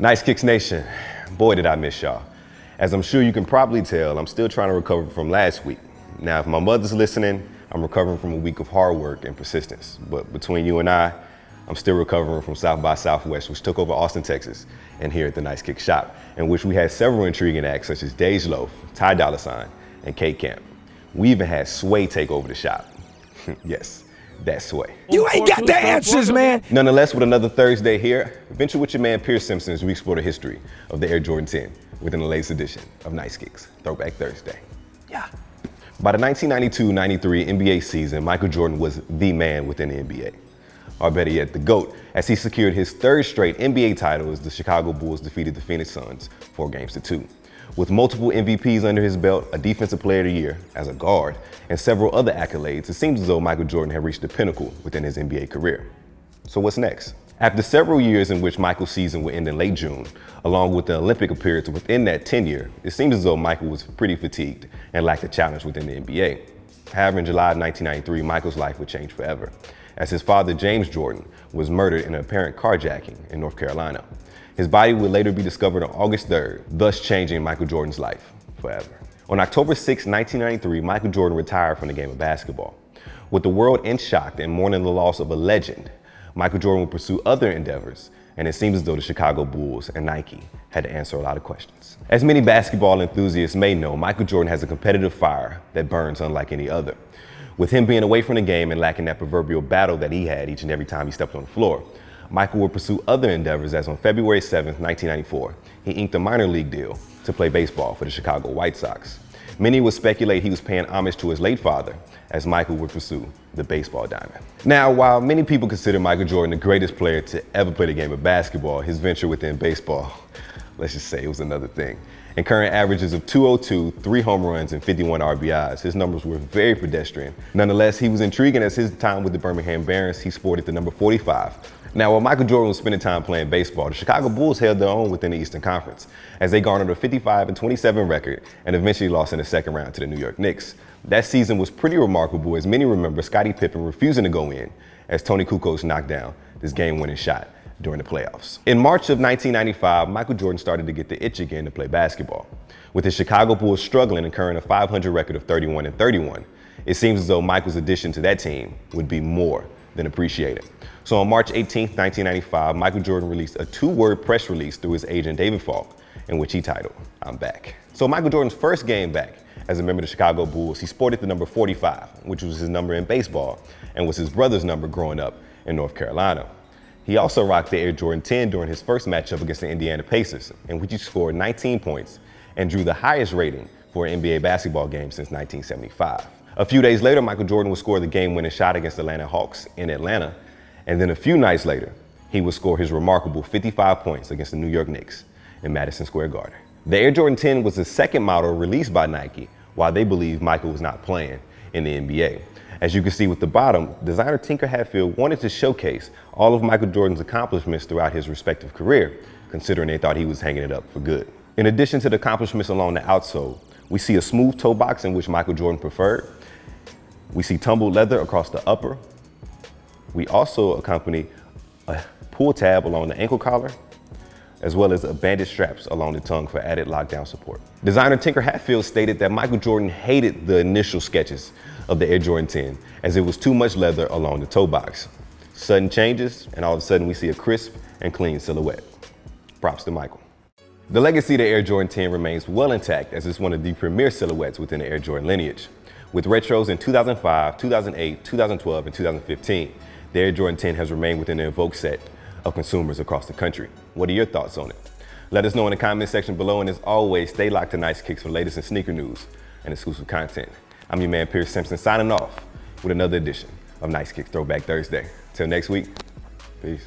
Nice Kicks Nation, boy did I miss y'all. As I'm sure you can probably tell, I'm still trying to recover from last week. Now, if my mother's listening, I'm recovering from a week of hard work and persistence. But between you and I'm still recovering from South by Southwest, which took over Austin, Texas, and here at the Nice Kicks shop, in which we had several intriguing acts such as Dej Loaf, Ty Dolla $ign, and K-Camp. We even had Sway take over the shop. Yes, that's Sway. You ain't got the answers, man. Nonetheless, with another Thursday here, venture with your man Pierce Simpson as we explore the history of the Air Jordan 10 within the latest edition of Nice Kicks Throwback Thursday. Yeah. By the 1992-93 NBA season, Michael Jordan was the man within the NBA. Or better yet, the GOAT, as he secured his third straight NBA title as the Chicago Bulls defeated the Phoenix Suns 4-2. With multiple MVPs under his belt, a Defensive Player of the Year as a guard, and several other accolades, it seems as though Michael Jordan had reached the pinnacle within his NBA career. So what's next? After several years in which Michael's season would end in late June, along with the Olympic appearance within that tenure, it seems as though Michael was pretty fatigued and lacked a challenge within the NBA. However, in July of 1993, Michael's life would change forever, as his father, James Jordan, was murdered in an apparent carjacking in North Carolina. His body would later be discovered on August 3rd, thus changing Michael Jordan's life forever. On October 6, 1993, Michael Jordan retired from the game of basketball. With the world in shock and mourning the loss of a legend, Michael Jordan would pursue other endeavors, and it seems as though the Chicago Bulls and Nike had to answer a lot of questions. As many basketball enthusiasts may know, Michael Jordan has a competitive fire that burns unlike any other. With him being away from the game and lacking that proverbial battle that he had each and every time he stepped on the floor, Michael would pursue other endeavors as on February 7th, 1994, he inked a minor league deal to play baseball for the Chicago White Sox. Many would speculate he was paying homage to his late father, as Michael would pursue the baseball diamond. Now, while many people consider Michael Jordan the greatest player to ever play the game of basketball, his venture within baseball, let's just say it was another thing. In current averages of 202, 3 home runs, and 51 RBIs, his numbers were very pedestrian. Nonetheless, he was intriguing as his time with the Birmingham Barons, he sported the number 45. Now, while Michael Jordan was spending time playing baseball, the Chicago Bulls held their own within the Eastern Conference, as they garnered a 55-27 record and eventually lost in the second round to the New York Knicks. That season was pretty remarkable, as many remember Scottie Pippen refusing to go in as Tony Kukoc knocked down this game-winning shot during the playoffs. In March of 1995, Michael Jordan started to get the itch again to play basketball. With the Chicago Bulls struggling and carrying a .500 record of 31-31, it seems as though Michael's addition to that team would be more than appreciated. So on March 18, 1995, Michael Jordan released a 2-word press release through his agent David Falk, in which he titled, "I'm back." So Michael Jordan's first game back as a member of the Chicago Bulls, he sported the number 45, which was his number in baseball and was his brother's number growing up in North Carolina. He also rocked the Air Jordan 10 during his first matchup against the Indiana Pacers, in which he scored 19 points and drew the highest rating for an NBA basketball game since 1975. A few days later, Michael Jordan would score the game-winning shot against the Atlanta Hawks in Atlanta, and then a few nights later, he would score his remarkable 55 points against the New York Knicks in Madison Square Garden. The Air Jordan 10 was the second model released by Nike, while they believed Michael was not playing in the NBA. As you can see with the bottom, designer Tinker Hatfield wanted to showcase all of Michael Jordan's accomplishments throughout his respective career, considering they thought he was hanging it up for good. In addition to the accomplishments along the outsole, we see a smooth toe box in which Michael Jordan preferred. We see tumbled leather across the upper. We also accompany a pull tab along the ankle collar, as well as banded straps along the tongue for added lockdown support. Designer Tinker Hatfield stated that Michael Jordan hated the initial sketches of the Air Jordan 10, as it was too much leather along the toe box. Sudden changes, and all of a sudden we see a crisp and clean silhouette. Props to Michael. The legacy of the Air Jordan 10 remains well intact, as it's one of the premier silhouettes within the Air Jordan lineage. With retros in 2005, 2008, 2012, and 2015, the Air Jordan 10 has remained within the evoked set of consumers across the country. What are your thoughts on it? Let us know in the comment section below, and as always, stay locked to Nice Kicks for latest in sneaker news and exclusive content. I'm your man Pierce Simpson, signing off with another edition of Nice Kicks Throwback Thursday. Till next week, peace.